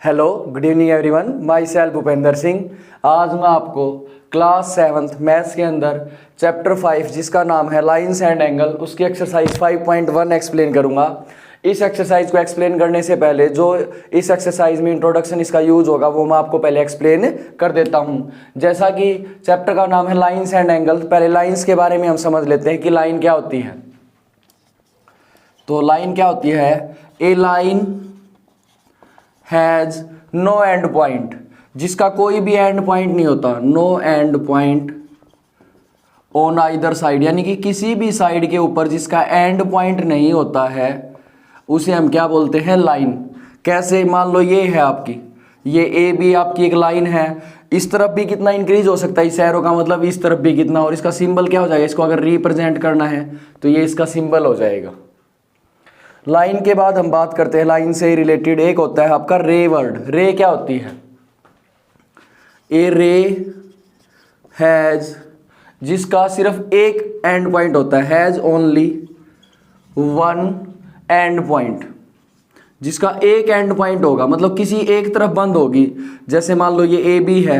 Hello good evening everyone, my self Bhupendra Singh. आज मैं आपको क्लास 7th मैथ्स के अंदर चैप्टर 5 जिसका नाम है लाइन्स एंड एंगल, उसकी एक्सरसाइज 5.1 एक्सप्लेन करूंगा। इस एक्सरसाइज को एक्सप्लेन करने से पहले जो इस एक्सरसाइज में इंट्रोडक्शन इसका यूज होगा वो मैं आपको पहले एक्सप्लेन कर देता हूं। जैसा कि चैप्टर का नाम है लाइन्स एंड एंगल, पहले लाइन्स के बारे में हम समझ लेते हैं कि लाइन क्या होती है। तो लाइन क्या होती है? A line has no end point, जिसका कोई भी एंड पॉइंट नहीं होता। No end point on either side, यानी कि किसी भी साइड के ऊपर जिसका एंड पॉइंट नहीं होता है उसे हम क्या बोलते हैं? लाइन। कैसे? मान लो ये है आपकी, ये ए बी आपकी एक लाइन है, इस तरफ भी कितना इंक्रीज हो सकता है इस एरो का, मतलब इस तरफ भी कितना, और इसका सिंबल क्या हो जाएगा? इसको अगर रिप्रेजेंट करना है तो ये इसका सिंबल हो जाएगा। लाइन के बाद हम बात करते हैं लाइन से रिलेटेड, एक होता है आपका रे वर्ड। रे क्या होती है? ए रे हैज, जिसका सिर्फ एक एंड पॉइंट होता है, has only one and point, जिसका एक एंड पॉइंट होगा, मतलब किसी एक तरफ बंद होगी। जैसे मान लो ये ए बी है,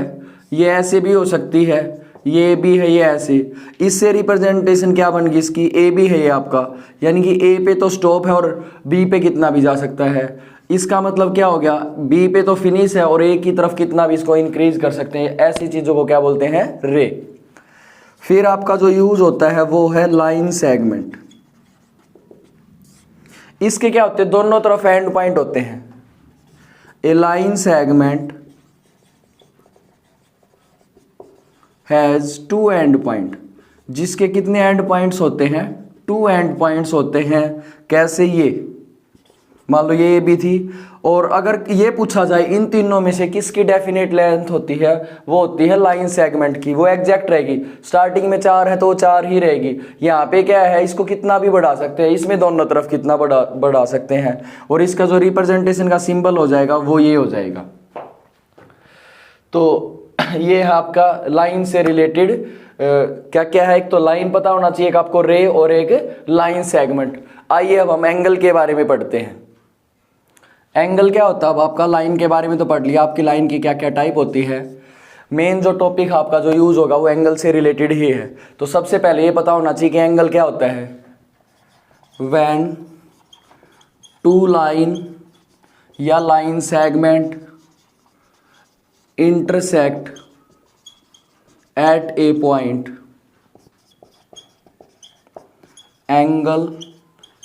ये ऐसे भी हो सकती है, ये भी है, ये ऐसे। इससे रिप्रेजेंटेशन क्या बन गई इसकी? ए बी है ये आपका, यानी कि ए पे तो स्टॉप है और बी पे कितना भी जा सकता है। इसका मतलब क्या हो गया? बी पे तो फिनिश है और ए की तरफ कितना भी इसको इंक्रीज कर सकते हैं। ऐसी चीजों को क्या बोलते हैं? रे। फिर आपका जो यूज होता है वो है लाइन सेगमेंट। इसके क्या होते हैं? दोनों तरफ एंड पॉइंट होते हैं। A line segment has two end point, जिसके कितने एंड पॉइंट्स होते हैं? टू एंड पॉइंट्स होते हैं। कैसे? ये मान लो ये भी थी, और अगर ये पूछा जाए इन तीनों में से किसकी डेफिनेट लेंथ होती है, वो होती है लाइन सेगमेंट की। वो एग्जैक्ट रहेगी। स्टार्टिंग में 4 है तो वो 4 ही रहेगी। यहाँ पे क्या है? इसको कितना भी बढ़ा सकते हैं, इसमें दोनों तरफ कितना बढ़ा सकते हैं, और इसका जो रिप्रेजेंटेशन का सिंबल हो जाएगा वो ये हो जाएगा। तो ये है आपका लाइन से रिलेटेड क्या क्या है। एक तो लाइन पता होना चाहिए, एक आपको रे और एक लाइन सेगमेंट। आइए अब हम एंगल के बारे में पढ़ते हैं। एंगल क्या होता है? अब आपका लाइन के बारे में तो पढ़ लिया, आपकी लाइन की क्या क्या टाइप होती है। मेन जो टॉपिक आपका जो यूज होगा वो एंगल से रिलेटेड ही है। तो सबसे पहले ये पता होना चाहिए कि एंगल क्या होता है। व्हेन टू लाइन या line segment intersect at A point, angle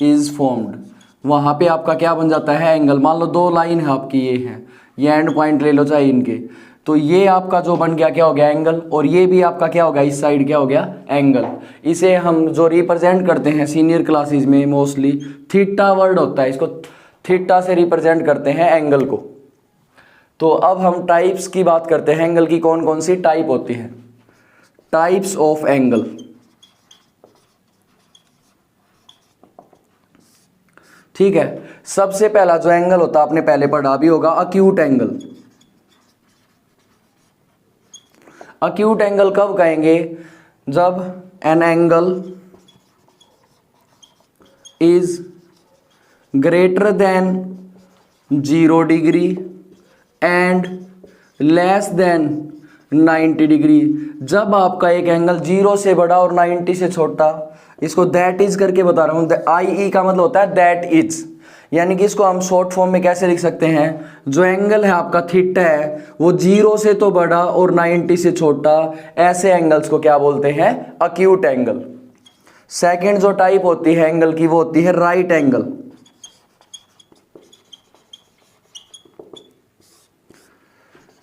is formed. वहां पे आपका क्या बन जाता है? एंगल। मान लो दो लाइन है आपकी, ये है, ये एंड पॉइंट ले लो चाहे इनके, तो ये आपका जो बन गया क्या हो गया? एंगल। और ये भी आपका क्या हो गया? इस साइड क्या हो गया? एंगल। इसे हम जो रिप्रेजेंट करते हैं सीनियर क्लासेस में मोस्टली थीटा वर्ड होता है, इसको थीटा से रिप्रेजेंट करते हैं एंगल को। तो अब हम टाइप्स की बात करते हैं। एंगल की कौन कौन सी टाइप होती है? Types of angle. ठीक है, सबसे पहला जो एंगल होता है आपने पहले पढ़ा भी होगा, अक्यूट एंगल। अक्यूट एंगल कब कहेंगे? जब an angle is greater than 0 degree and less than 90 degree. जब आपका एक एंगल 0 से बड़ा और 90 से छोटा, इसको दैट इज करके बता रहा हूं। आई ई का मतलब होता है दैट इज, यानी कि इसको हम शॉर्ट फॉर्म में कैसे लिख सकते हैं? जो एंगल है आपका थीटा है वो 0 से तो बड़ा और 90 से छोटा, ऐसे एंगल्स को क्या बोलते हैं? Acute angle. सेकंड जो टाइप होती है एंगल की वो होती है राइट एंगल।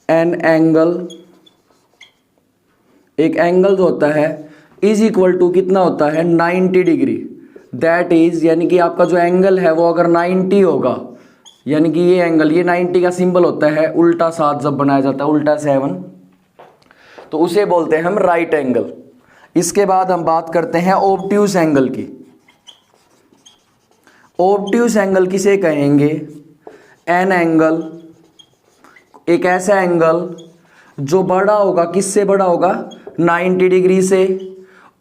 एन एंगल, एक एंगल जो होता है इज इक्वल टू कितना होता है? 90 डिग्री। दैट इज, यानी कि आपका जो एंगल है वो अगर 90 होगा, यानी कि ये एंगल, ये 90 का सिंबल होता है उल्टा 7 जब बनाया जाता है, उल्टा 7, तो उसे बोलते हैं हम राइट एंगल। इसके बाद हम बात करते हैं ऑब्ट्यूस एंगल की। ऑब्ट्यूस एंगल किसे कहेंगे? एन एंगल, एक ऐसा एंगल जो बड़ा होगा, किससे बड़ा होगा? 90 डिग्री से,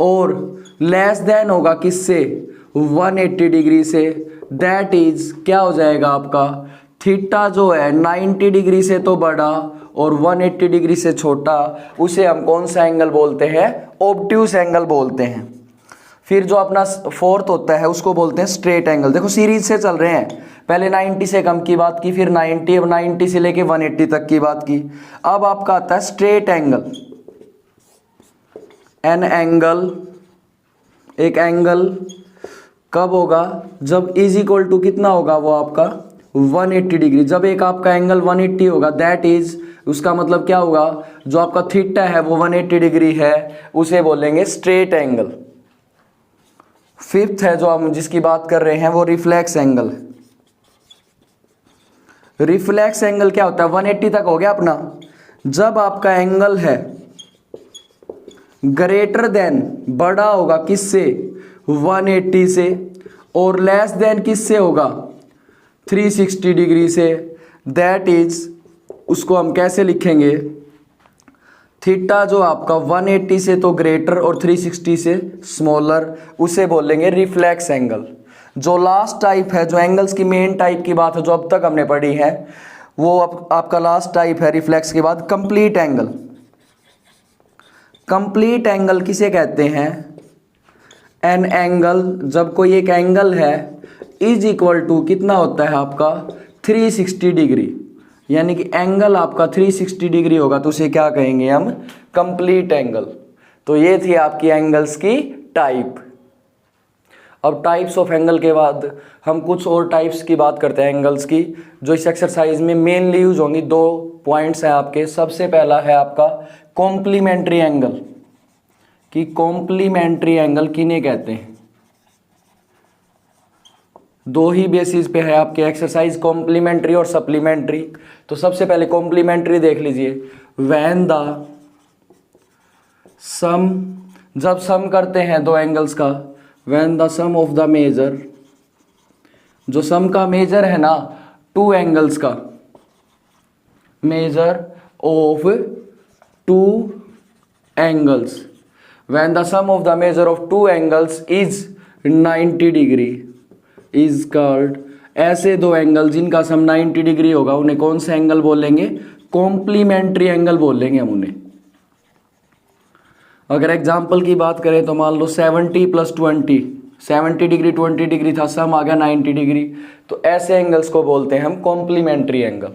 और लेस देन होगा किससे? 180 डिग्री से। दैट इज क्या हो जाएगा आपका? थीटा जो है 90 डिग्री से तो बड़ा और 180 डिग्री से छोटा, उसे हम कौन सा एंगल बोलते हैं? ऑब्ट्यूस एंगल बोलते हैं। फिर जो अपना फोर्थ होता है उसको बोलते हैं स्ट्रेट एंगल। देखो सीरीज से चल रहे हैं, पहले 90 से कम की बात की, फिर 90, अब 90 से लेके 180 तक की बात की। अब आपका आता है स्ट्रेट एंगल। एन एंगल, एक एंगल कब होगा? जब इज इक्वल टू कितना होगा वो आपका 180 डिग्री। जब एक आपका एंगल 180 होगा, दैट इज, उसका मतलब क्या होगा? जो आपका थीटा है वो 180 डिग्री है, उसे बोलेंगे स्ट्रेट एंगल। फिफ्थ है जो हम जिसकी बात कर रहे हैं वो रिफ्लेक्स एंगल। रिफ्लेक्स एंगल क्या होता है? 180 तक हो गया अपना। जब आपका एंगल है ग्रेटर देन, बड़ा होगा किससे? 180 से, और लेस देन किससे होगा? 360 डिग्री से, दैट इज, उसको हम कैसे लिखेंगे? थीटा जो आपका 180 से तो ग्रेटर और 360 से स्मॉलर, उसे बोलेंगे रिफ्लेक्स एंगल। जो लास्ट टाइप है, जो एंगल्स की मेन टाइप की बात है जो अब तक हमने पढ़ी है, वो आपका लास्ट टाइप है रिफ्लेक्स के बाद कंप्लीट एंगल। कंप्लीट एंगल किसे कहते हैं? एन एंगल, जब कोई एक एंगल है इज इक्वल टू कितना होता है आपका 360 डिग्री, यानी कि एंगल आपका 360 डिग्री होगा तो उसे क्या कहेंगे हम? Complete angle. तो ये थी आपकी एंगल्स की टाइप। अब टाइप्स ऑफ एंगल के बाद हम कुछ और टाइप्स की बात करते हैं एंगल्स की, जो इस एक्सरसाइज में मेनली यूज होंगी। दो पॉइंट्स हैं आपके। सबसे पहला है आपका कॉम्प्लीमेंट्री एंगल, कि कॉम्प्लीमेंट्री एंगल किन्हें कहते हैं? दो ही बेसिस पे है आपके एक्सरसाइज, कॉम्प्लीमेंट्री और सप्लीमेंट्री। तो सबसे पहले कॉम्प्लीमेंट्री देख लीजिए। व्हेन द सम, जब सम करते हैं दो एंगल्स का, when the sum of the measure, जो सम का मेजर है ना टू एंगल्स का, measure of two angles, when the sum of the measure of two angles is 90 degree is called, ऐसे दो एंगल जिनका सम 90 डिग्री होगा उन्हें कौन सा एंगल बोलेंगे? कॉम्प्लीमेंट्री एंगल बोलेंगे हम उन्हें। अगर एग्जांपल की बात करें तो मान लो 70 + 20, 70 डिग्री 20 डिग्री था, सम आ गया 90 डिग्री, तो ऐसे एंगल्स को बोलते हैं हम कॉम्प्लीमेंट्री एंगल।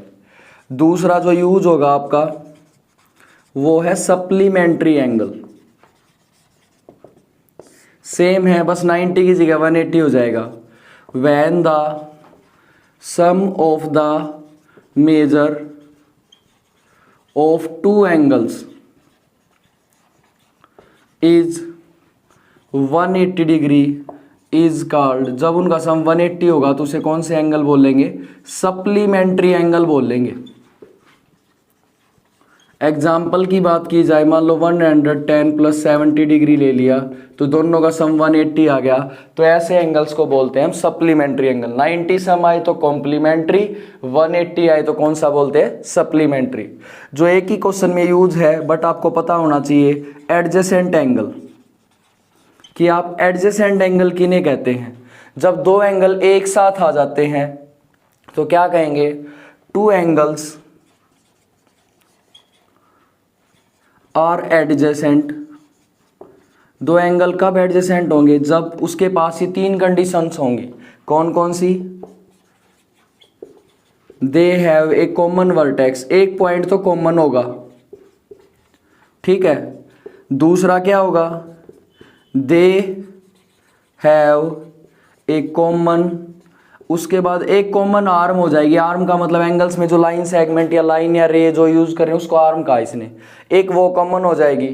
दूसरा जो यूज होगा आपका वो है सप्लीमेंट्री एंगल। सेम है, बस 90 की जगह 180 हो जाएगा। When the sum of the measure of two angles is 180 degree is called, जब उनका सम 180 होगा तो उसे कौन से एंगल बोलेंगे? सप्लीमेंट्री एंगल बोलेंगे। एग्जाम्पल की बात की जाए, मान लो 110 + 70 डिग्री ले लिया तो दोनों का सम 180 आ गया, तो ऐसे एंगल्स को बोलते हैं हम सप्लीमेंट्री एंगल। 90 सम आए तो कॉम्प्लीमेंट्री, 180 आए तो कौन सा बोलते हैं? सप्लीमेंट्री। जो एक ही क्वेश्चन में यूज है बट आपको पता होना चाहिए, एडजेसेंट एंगल, कि आप एडजेसेंट एंगल किन्हें कहते हैं? जब दो एंगल एक साथ आ जाते हैं तो क्या कहेंगे? Two angles are adjacent. दो एंगल कब एडजेसेंट होंगे? जब उसके पास ही तीन कंडीशंस होंगी। कौन कौन सी? They have a common vertex, एक पॉइंट तो कॉमन होगा, ठीक है। दूसरा क्या होगा? दे हैव ए कॉमन, उसके बाद एक कॉमन आर्म हो जाएगी। आर्म का मतलब एंगल्स में जो लाइन सेगमेंट या लाइन या रे जो यूज कर रहे हैं उसको आर्म कहा इसने, एक वो कॉमन हो जाएगी।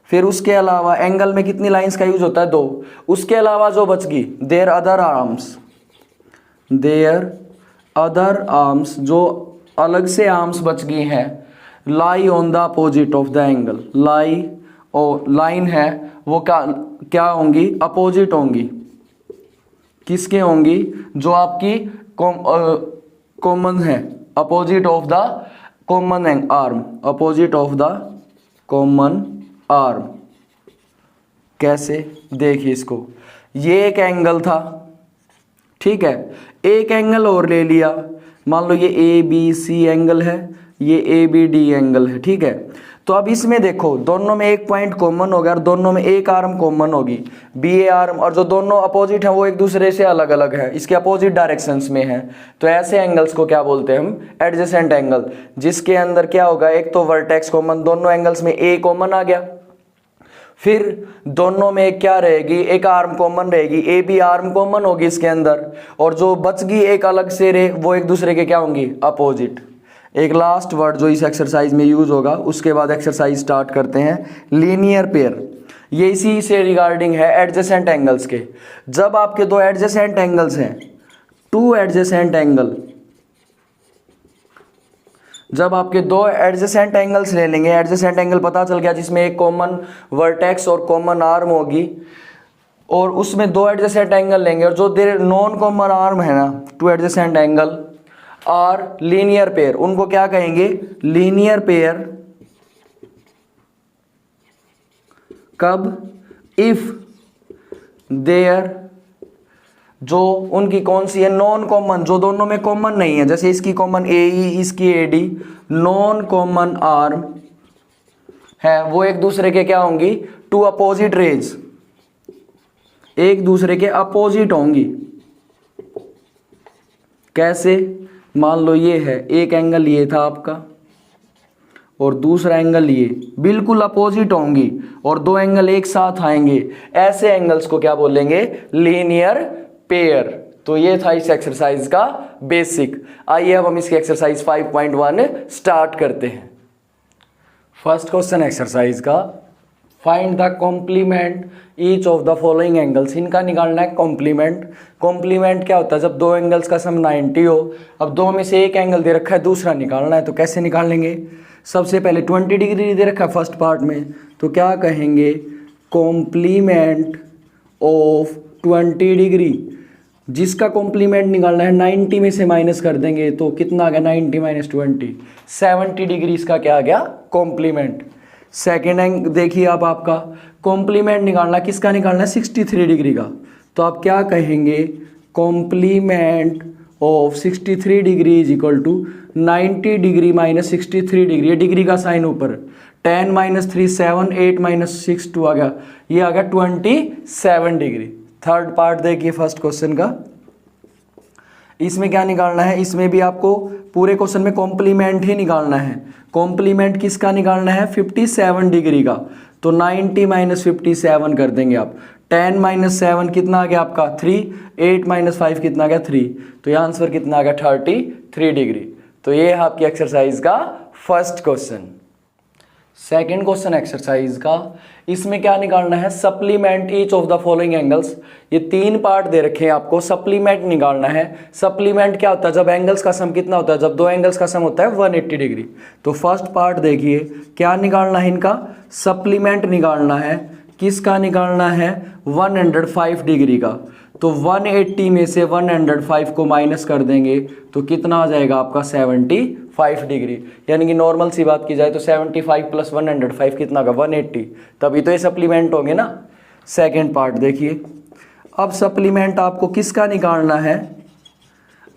फिर उसके अलावा एंगल में कितनी लाइंस का यूज होता है? दो। उसके अलावा जो बच गई, their other arms, their other arms, जो अलग से आर्म्स बच गई हैं, lie on the opposite of the angle, lie और लाइन है वो क्या होंगी? अपोजिट होंगी। किसके होंगी? जो आपकी कॉमन है, opposite of the common arm, opposite of the common arm. कैसे? देखिए इसको, ये एक एंगल था, ठीक है, एक एंगल और ले लिया मान लो ये ए बी सी एंगल है, ये ए बी डी एंगल है, ठीक है। तो अब इसमें देखो दोनों में एक पॉइंट कॉमन हो गया और दोनों में एक आर्म कॉमन होगी, बी ए आर्म, और जो दोनों अपोजिट हैं वो एक दूसरे से अलग अलग है, इसके अपोजिट डायरेक्शंस में है। तो ऐसे एंगल्स को क्या बोलते हैं हम? एडजेसेंट एंगल, जिसके अंदर क्या होगा, एक तो वर्टेक्स कॉमन, दोनों एंगल्स में ए कॉमन आ गया, फिर दोनों में क्या रहेगी, एक आर्म कॉमन रहेगी, ए बी आर्म कॉमन होगी इसके अंदर, और जो बच गई एक अलग से रे वो एक दूसरे के क्या होंगी? अपोजिट। एक लास्ट वर्ड जो इस एक्सरसाइज में यूज होगा, उसके बाद एक्सरसाइज स्टार्ट करते हैं, लीनियर पेयर। ये इसी से रिगार्डिंग है एडजेसेंट एंगल्स के। जब आपके दो एडजेसेंट एंगल्स हैं, टू एडजेसेंट एंगल, जब आपके दो एडजेसेंट एंगल्स ले लेंगे, एडजेसेंट एंगल पता चल गया जिसमें एक कॉमन वर्टेक्स और कॉमन आर्म होगी, और उसमें दो एडजेसेंट एंगल लेंगे, और जो देर नॉन कॉमन आर्म है ना, टू एडजेसेंट एंगल और लीनियर पेयर, उनको क्या कहेंगे? Linear pair. कब? इफ देयर, जो उनकी कौन सी है? नॉन कॉमन, जो दोनों में कॉमन नहीं है, जैसे इसकी कॉमन ए ई, इसकी A D, non common arm है, वो एक दूसरे के क्या होंगी? टू अपोजिट रेज, एक दूसरे के अपोजिट होंगी। कैसे? मान लो ये है, एक एंगल ये था आपका और दूसरा एंगल ये, बिल्कुल अपोजिट होंगी और दो एंगल एक साथ आएंगे, ऐसे एंगल्स को क्या बोलेंगे? Linear pair. तो ये था इस एक्सरसाइज का बेसिक। आइए अब हम इसकी एक्सरसाइज 5.1 स्टार्ट करते हैं। फर्स्ट क्वेश्चन एक्सरसाइज का, find the complement each of the following angles. इनका निकालना है कॉम्प्लीमेंट। कॉम्प्लीमेंट क्या होता है? जब दो एंगल्स का सम 90 हो। अब दो में से एक एंगल दे रखा है, दूसरा निकालना है, तो कैसे निकालेंगे? सबसे पहले 20 डिग्री दे रखा है फर्स्ट पार्ट में, तो क्या कहेंगे? Complement of 20 degree. जिसका कॉम्प्लीमेंट निकालना है 90 में से माइनस कर देंगे, तो कितना आ गया? 90 माइनस 20, 70 डिग्री इसका क्या आ गया? कॉम्प्लीमेंट। सेकेंड एंग देखिए, अब आपका कॉम्प्लीमेंट निकालना, किसका निकालना है? 63 डिग्री का। तो आप क्या कहेंगे? Complement of 63 degree is equal to 90 degree minus 63 degree, ये डिग्री का साइन ऊपर, 10 माइनस 3 7, 8 माइनस 6 2 आ गया, ये आ गया 27 डिग्री। थर्ड पार्ट देखिए फर्स्ट क्वेश्चन का, इसमें क्या निकालना है? इसमें भी आपको पूरे क्वेश्चन में कॉम्प्लीमेंट ही निकालना है। कॉम्प्लीमेंट किसका निकालना है? 57 डिग्री का। तो 90 माइनस 57 कर देंगे आप, 10 माइनस 7 कितना आ गया आपका? 3, 8 माइनस 5 कितना आ गया? 3, तो ये आंसर कितना आ गया? 33 डिग्री। तो ये है आपकी एक्सरसाइज का first question. Second question exercise का, इसमें क्या निकालना है? Supplement each of the following angles. ये तीन पार्ट दे रखे हैं आपको, सप्लीमेंट निकालना है। सप्लीमेंट क्या होता है? जब एंगल्स का सम कितना होता है? जब दो एंगल्स का सम होता है 180 डिग्री। तो फर्स्ट पार्ट देखिए, क्या निकालना है? इनका सप्लीमेंट निकालना है। किसका निकालना है? 105 डिग्री का। तो 180 में से 105 को माइनस कर देंगे तो कितना आ जाएगा आपका? 75 डिग्री। यानी कि नॉर्मल सी बात की जाए तो 75 प्लस 105 कितना का? 180। तभी तो ये सप्लीमेंट होंगे ना। सेकेंड पार्ट देखिए, अब सप्लीमेंट आपको किसका निकालना है?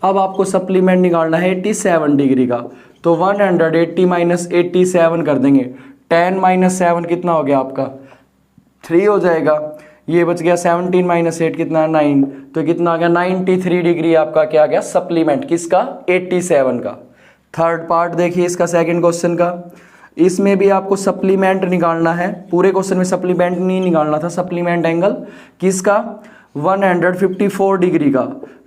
अब आपको सप्लीमेंट निकालना है 87 डिग्री का। तो 180 माइनस 87 कर देंगे, 10 माइनस 7 कितना हो गया आपका? 3 हो जाएगा। ये बच गया 17 माइनस 8 कितना है? 9। तो कितना आ गया? 93 डिग्री आपका क्या आ गया? सप्लीमेंट किसका? 87 का। थर्ड पार्ट देखिए इसका, सेकंड क्वेश्चन का, इसमें भी आपको सप्लीमेंट निकालना है। पूरे क्वेश्चन में सप्लीमेंट नहीं निकालना था, सप्लीमेंट एंगल किसका? 154 डिग्री का।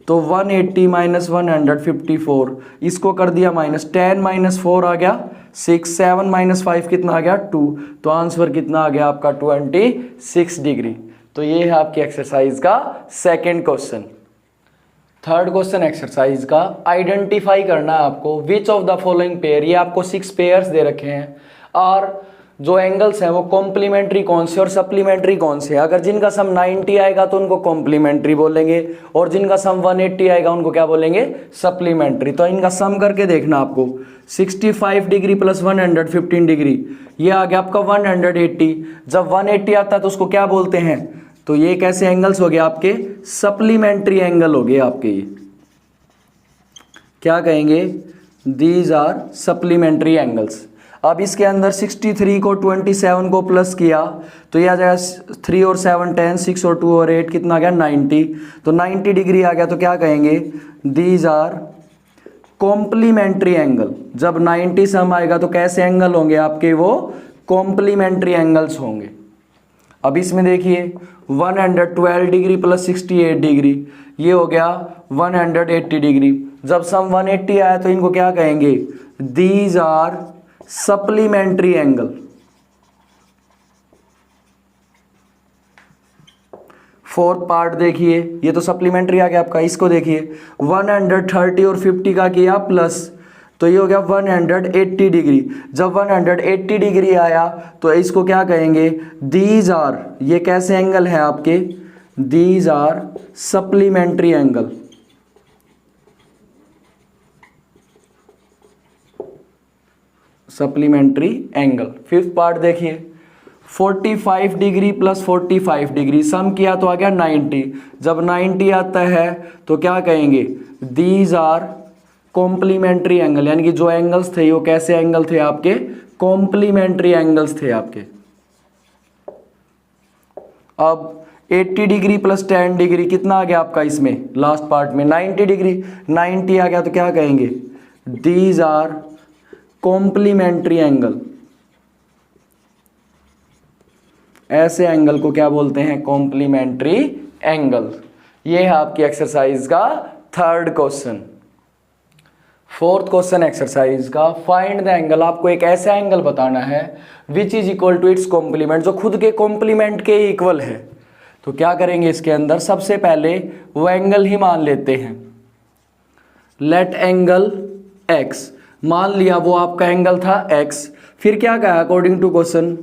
तो 180 माइनस 154, इसको कर दिया माइनस, 10 माइनस 4 आ गया 6, 7 माइनस 5 कितना आ गया? 2। तो आंसर कितना आ गया आपका? 26 डिग्री। तो ये है आपकी एक्सरसाइज का second question. Third question exercise का, आइडेंटिफाई करना है आपको which of the following pair. ये आपको 6 पेयर्स दे रखे हैं और जो एंगल्स हैं वो कॉम्प्लीमेंट्री कौन से और सप्लीमेंट्री कौन से। अगर जिनका सम 90 आएगा तो उनको कॉम्प्लीमेंट्री बोलेंगे और जिनका सम 180 आएगा उनको क्या बोलेंगे? सप्लीमेंट्री। तो इनका सम करके देखना आपको, 65 डिग्री प्लस 115 डिग्री, ये आ गया आपका 180। जब 180 आता है तो उसको क्या बोलते हैं? तो ये कैसे एंगल्स हो गए आपके? सप्लीमेंट्री एंगल हो गए आपके। क्या कहेंगे, दीज आर सप्लीमेंट्री एंगल्स। अब इसके अंदर 63 को 27 को प्लस किया तो ये आ जाएगा 3 और 7 10, 6 और 2 और 8 कितना आ गया 90, तो 90 डिग्री आ गया। तो क्या कहेंगे, दीज आर कॉम्प्लीमेंट्री एंगल। जब 90 सम आएगा तो कैसे एंगल होंगे आपके, वो कॉम्प्लीमेंट्री एंगल्स होंगे। अब इसमें देखिए 112 डिग्री प्लस 68 डिग्री, ये हो गया 180 डिग्री। जब सम 180 आया तो इनको क्या कहेंगे, these are supplementary angle. Fourth part देखिए, ये तो सप्लीमेंट्री आ गया आपका। इसको देखिए 130 और 50 का किया प्लस, तो ये हो गया 180 डिग्री। जब 180 डिग्री आया तो इसको क्या कहेंगे, दीज आर, ये कैसे एंगल है आपके, these are supplementary angle. Supplementary angle. Fifth part देखिए 45 डिग्री प्लस 45 डिग्री सम किया तो आ गया 90। जब 90 आता है तो क्या कहेंगे, दीज आर कॉम्प्लीमेंट्री एंगल, यानी कि जो एंगल्स थे वो कैसे एंगल थे आपके, कॉम्प्लीमेंट्री एंगल्स थे आपके। अब 80 डिग्री प्लस 10 डिग्री कितना आ गया आपका, इसमें लास्ट पार्ट में 90 डिग्री, 90 आ गया तो क्या कहेंगे, दीज आर कॉम्प्लीमेंट्री एंगल। ऐसे एंगल को क्या बोलते हैं, कॉम्प्लीमेंट्री एंगल। ये है आपकी एक्सरसाइज का third question. Fourth question exercise का, फाइंड द एंगल। आपको एक ऐसा एंगल बताना है which is equal to its complement, जो खुद के कॉम्प्लीमेंट के इक्वल है। तो क्या करेंगे, इसके अंदर सबसे पहले वो एंगल ही मान लेते हैं। लेट एंगल एक्स, मान लिया वो आपका एंगल था x। फिर क्या कहा, अकॉर्डिंग टू क्वेश्चन,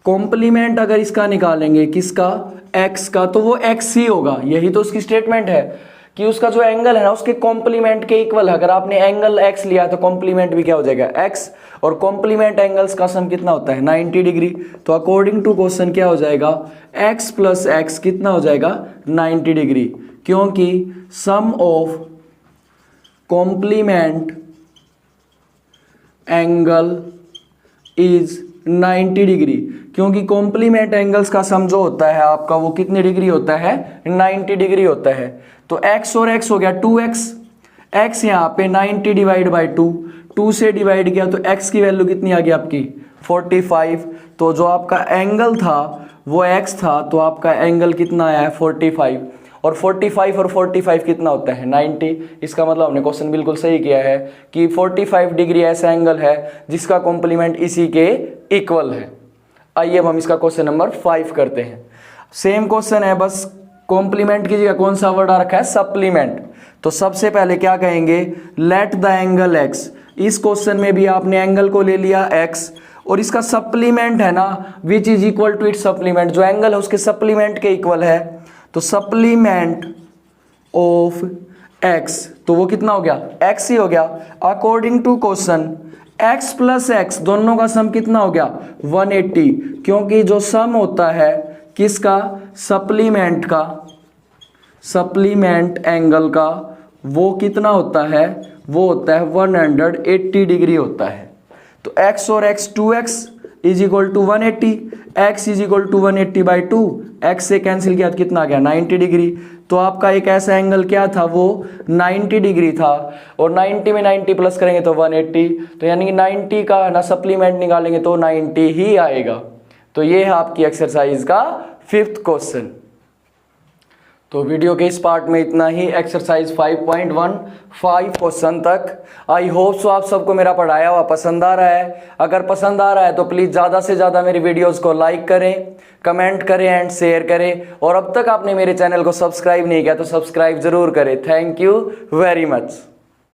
कॉम्प्लीमेंट अगर इसका निकालेंगे, किसका, x का, तो वो x ही होगा। यही तो उसकी स्टेटमेंट है कि उसका जो एंगल है ना उसके कॉम्प्लीमेंट के इक्वल है। अगर आपने एंगल x लिया तो कॉम्प्लीमेंट भी क्या हो जाएगा, x, और कॉम्प्लीमेंट एंगल्स का सम कितना होता है, 90 डिग्री। तो अकॉर्डिंग टू क्वेश्चन क्या हो जाएगा, x प्लस x कितना हो जाएगा, 90 डिग्री, क्योंकि sum of complement angle is 90 degree, क्योंकि कॉम्प्लीमेंट एंगल्स का सम जो होता है आपका वो कितनी डिग्री होता है, 90 डिग्री होता है। तो x और x हो गया 2x, x यहाँ पे 90 डिवाइड बाई 2, 2 से डिवाइड किया तो x की वैल्यू कितनी आ गई आपकी 45। तो जो आपका एंगल था वो x था, तो आपका एंगल कितना आया है 45, और 45 और 45 कितना होता है 90। इसका मतलब हमने क्वेश्चन बिल्कुल सही किया है कि 45 डिग्री ऐसा एंगल है जिसका कॉम्प्लीमेंट इसी के इक्वल है। आइए अब हम इसका क्वेश्चन नंबर 5 करते हैं। सेम क्वेश्चन है, बस कॉम्प्लीमेंट की जगह कौन सा वर्ड आ रखा है, सप्लीमेंट। तो सबसे पहले क्या कहेंगे, लेट द एंगल एक्स। इस क्वेश्चन में भी आपने एंगल को ले लिया एक्स, और इसका सप्लीमेंट है ना which is equal to its supplement, जो एंगल है उसके सप्लीमेंट के इक्वल है। तो सप्लीमेंट ऑफ x, तो वो कितना हो गया, x ही हो गया। According to question x plus x दोनों का सम कितना हो गया 180, क्योंकि जो सम होता है किसका, सप्लीमेंट का, सप्लीमेंट एंगल का, वो कितना होता है, वो होता है 180 डिग्री होता है। तो x और x 2x is equal to 180, x is equal to 180 by 2, x से कैंसिल किया तो कितना आ गया 90 डिग्री। तो आपका एक ऐसा एंगल क्या था, वो 90 डिग्री था, और 90 में 90 प्लस करेंगे तो 180, तो यानी कि 90 का ना सप्लीमेंट निकालेंगे तो 90 ही आएगा। तो ये है आपकी एक्सरसाइज का 5th क्वेश्चन। तो वीडियो के इस पार्ट में इतना ही, एक्सरसाइज 5.1 5 क्वेश्चन तक। आई होप सो आप सबको मेरा पढ़ाया हुआ पसंद आ रहा है। अगर पसंद आ रहा है तो प्लीज़ ज़्यादा से ज़्यादा मेरी वीडियोस को लाइक करें, कमेंट करें एंड शेयर करें, और अब तक आपने मेरे चैनल को सब्सक्राइब नहीं किया तो सब्सक्राइब ज़रूर करें। Thank you very much.